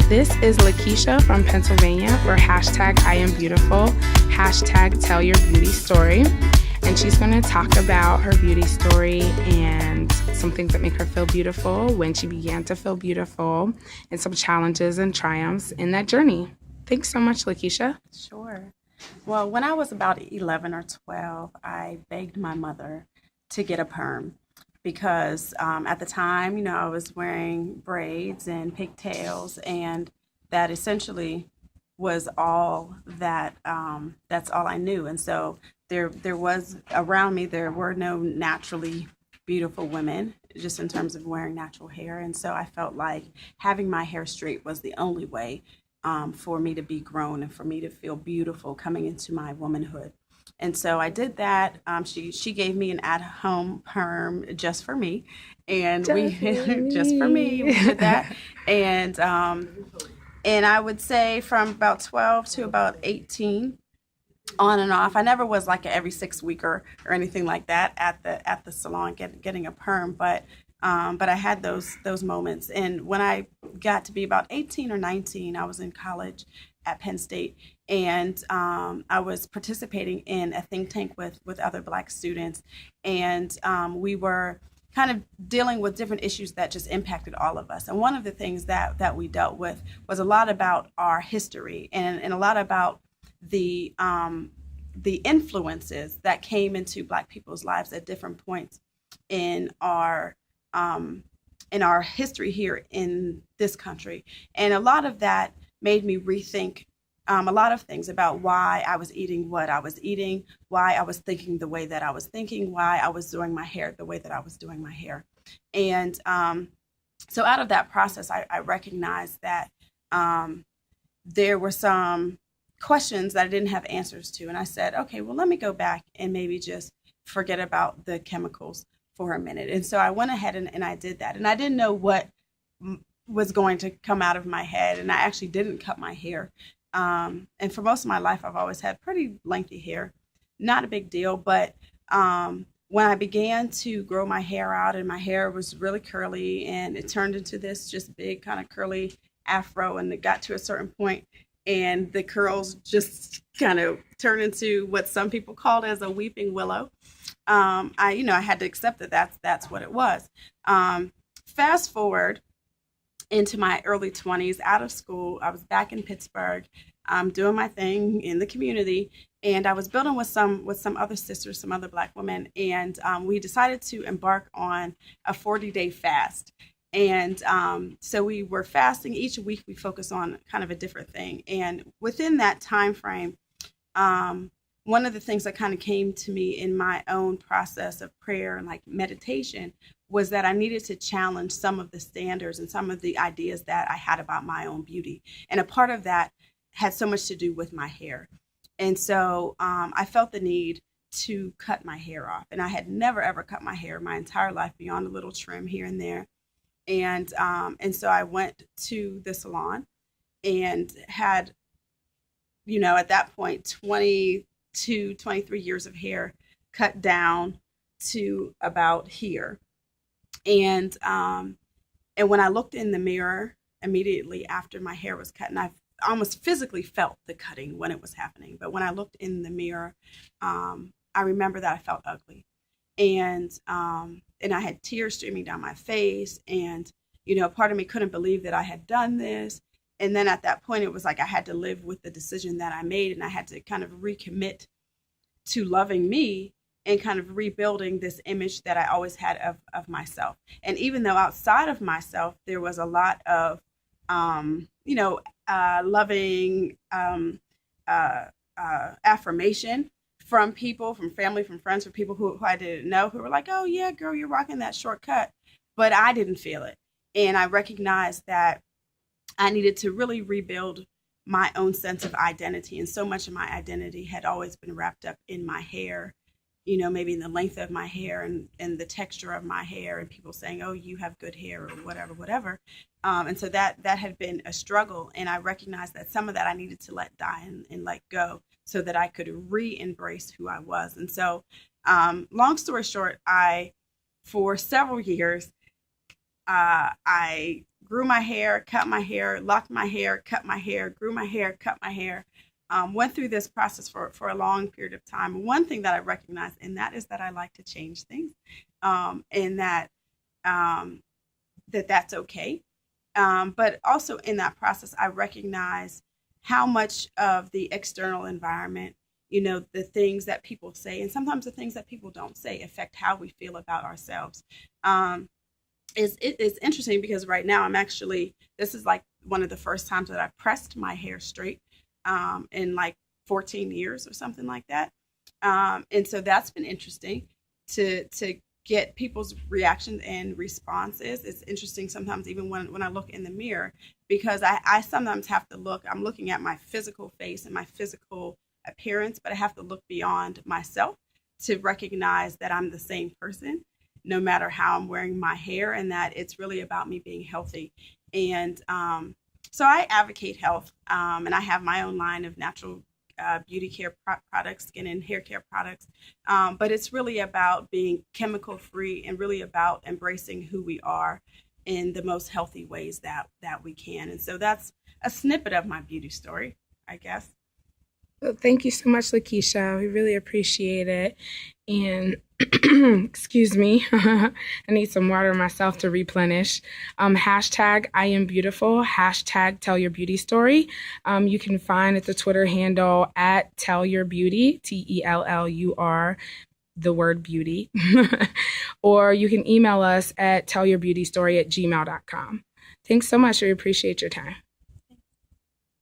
This is Lakeisha from Pennsylvania for hashtag I am beautiful, hashtag tell your beauty story. And she's going to talk about her beauty story and some things that make her feel beautiful, when she began to feel beautiful, and some challenges and triumphs in that journey. Thanks so much, Lakeisha. Sure. Well, when I was about 11 or 12, I begged my mother to get a perm because at the time, I was wearing braids and pigtails, and that essentially was all that that's all I knew. And so there was around me, there were no naturally beautiful women just in terms of wearing natural hair. And so I felt like having my hair straight was the only way for me to be grown and for me to feel beautiful coming into my womanhood. And so I did that. She gave me an at-home perm just for me, and just for me we did that. And I would say from about 12 to about 18, on and off. I never was like an every 6 weeker or anything like that at the salon getting a perm, but I had those moments. And when I got to be about 18 or 19, I was in college at Penn State, and I was participating in a think tank with other Black students, and we were kind of dealing with different issues that just impacted all of us. And one of the things that we dealt with was a lot about our history and a lot about the influences that came into Black people's lives at different points in our history here in this country. And a lot of that made me rethink a lot of things about why I was eating what I was eating, why I was thinking the way that I was thinking, why I was doing my hair the way that I was doing my hair. And so out of that process, I recognized that there were some questions that I didn't have answers to. And I said, okay, well, let me go back and maybe just forget about the chemicals for a minute. And so I went ahead and I did that. And I didn't know what was going to come out of my head. And I actually didn't cut my hair. And for most of my life, I've always had pretty lengthy hair. Not a big deal. But when I began to grow my hair out, and my hair was really curly, and it turned into this just big kind of curly afro, and it got to a certain point, and the curls just kind of turned into what some people called as a weeping willow. I had to accept that that's what it was. Fast forward into my early 20s, out of school, I was back in Pittsburgh, doing my thing in the community, and I was building with some other sisters, some other Black women, and we decided to embark on a 40-day fast. And so we were fasting. Each week we focus on kind of a different thing. And within that time frame, one of the things that kind of came to me in my own process of prayer and like meditation was that I needed to challenge some of the standards and some of the ideas that I had about my own beauty. And a part of that had so much to do with my hair. And so I felt the need to cut my hair off. And I had never, ever cut my hair my entire life beyond a little trim here and there. And so I went to the salon and had, at that point, 22, 23 years of hair cut down to about here. And when I looked in the mirror immediately after my hair was cut, and I almost physically felt the cutting when it was happening. But when I looked in the mirror, I remember that I felt ugly. And I had tears streaming down my face, and part of me couldn't believe that I had done this. And then at that point, it was like I had to live with the decision that I made, and I had to kind of recommit to loving me and kind of rebuilding this image that I always had of myself. And even though outside of myself there was a lot of loving affirmation from people, from family, from friends, from people who I didn't know, who were like, oh yeah, girl, you're rocking that shortcut. But I didn't feel it. And I recognized that I needed to really rebuild my own sense of identity. And so much of my identity had always been wrapped up in my hair, maybe in the length of my hair and the texture of my hair, and people saying, oh, you have good hair, or whatever. And so that had been a struggle. And I recognized that some of that I needed to let die and let go so that I could re-embrace who I was. And so long story short, for several years, I grew my hair, cut my hair, locked my hair, cut my hair, grew my hair, cut my hair. Went through this process for a long period of time. One thing that I recognize, and that is that I like to change things, and that's okay. But also in that process, I recognize how much of the external environment, the things that people say, and sometimes the things that people don't say, affect how we feel about ourselves. It's interesting because right now this is like one of the first times that I pressed my hair straight in like 14 years or something like that. And so that's been interesting to get people's reactions and responses. It's interesting sometimes even when I look in the mirror, because I sometimes have to I'm looking at my physical face and my physical appearance, but I have to look beyond myself to recognize that I'm the same person, no matter how I'm wearing my hair, and that it's really about me being healthy. And so I advocate health, and I have my own line of natural beauty care products, skin and hair care products. But it's really about being chemical free and really about embracing who we are in the most healthy ways that we can. And so that's a snippet of my beauty story, I guess. Well, thank you so much, Lakeisha. We really appreciate it. And excuse me, I need some water myself to replenish. Hashtag I am beautiful, hashtag tell your beauty story. You can find at the Twitter handle at tell your beauty, TELLUR, the word beauty. Or you can email us at tellyourbeautystory@gmail.com. Thanks so much. We appreciate your time.